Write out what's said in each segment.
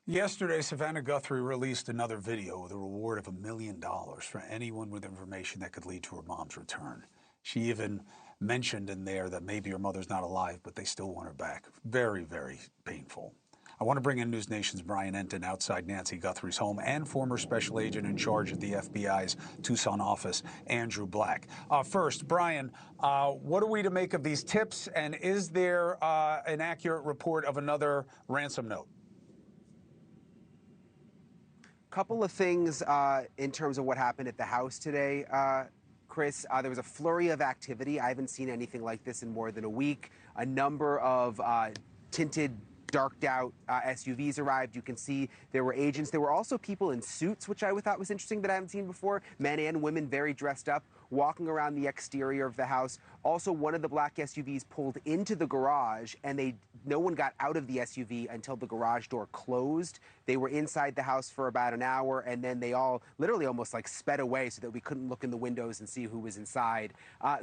Yesterday, Savannah Guthrie released another video with a reward of $1 million for anyone with information that could lead to her mom's return. She even mentioned in there that maybe her mother's not alive, but they still want her back. Very, very painful. I want to bring in NewsNation's Brian Entin outside Nancy Guthrie's home and former special agent in charge of the FBI's Tucson office, Andrew Black. First, Brian, what are we to make of these tips, and is there an accurate report of another ransom note? Couple of things in terms of what happened at the house today, Chris. There was a flurry of activity. I haven't seen anything like this in more than a week. A number of tinted, darked out SUVs arrived. You can see there were agents. There were also people in suits, which I thought was interesting that I haven't seen before. Men and women very dressed up, walking around the exterior of the house. Also, one of the black SUVs pulled into the garage, and no one got out of the SUV until the garage door closed. They were inside the house for about an hour, and then they all literally almost like sped away so that we couldn't look in the windows and see who was inside.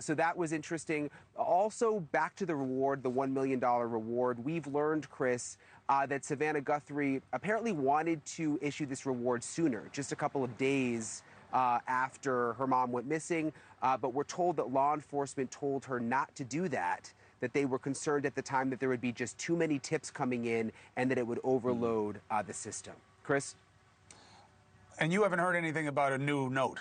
So that was interesting. Also, back to the reward, the $1 million reward. We've learned, Chris, that Savannah Guthrie apparently wanted to issue this reward sooner, just a couple of days after her mom went missing, but we're told that law enforcement told her not to do that, that they were concerned at the time that there would be just too many tips coming in and that it would overload the system. Chris? And you haven't heard anything about a new note?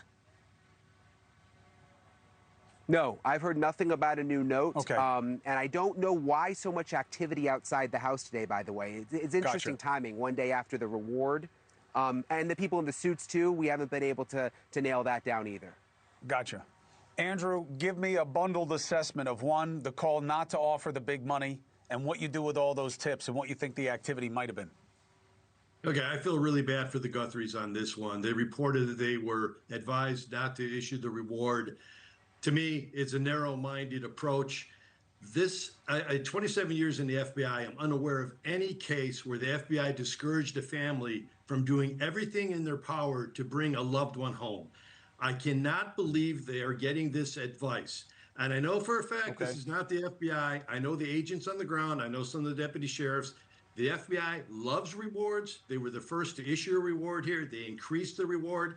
No, I've heard nothing about a new note. Okay. And I don't know why so much activity outside the house today, by the way. It's interesting timing, one day after the reward. And the people in the suits, too, we haven't been able to nail that down either. Gotcha. Andrew, give me a bundled assessment of, one, the call not to offer the big money, and what you do with all those tips and what you think the activity might have been. Okay, I feel really bad for the Guthries on this one. They reported that they were advised not to issue the reward. To me, it's a narrow-minded approach. This, 27 years in the FBI, I'm unaware of any case where the FBI discouraged a family from doing everything in their power to bring a loved one home. I cannot believe they are getting this advice. And I know for a fact This is not the FBI. I know the agents on the ground. I know some of the deputy sheriffs. The FBI loves rewards. They were the first to issue a reward here. They increased the reward.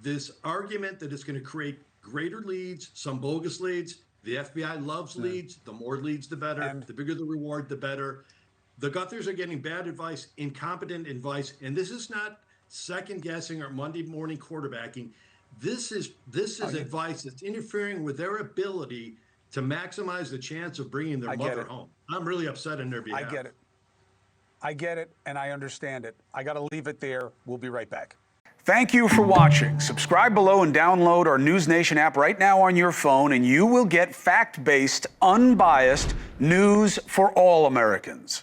This argument that it's going to create greater leads, some bogus leads. The FBI loves leads. The more leads, the better. The bigger the reward, the better. The Guthries are getting bad advice, incompetent advice, and this is not second guessing or Monday morning quarterbacking. This is advice that's interfering with their ability to maximize the chance of bringing their mother home. I'm really upset on their behalf. I get it, and I understand it. I got to leave it there. We'll be right back. Thank you for watching. Subscribe below and download our NewsNation app right now on your phone, and you will get fact-based, unbiased news for all Americans.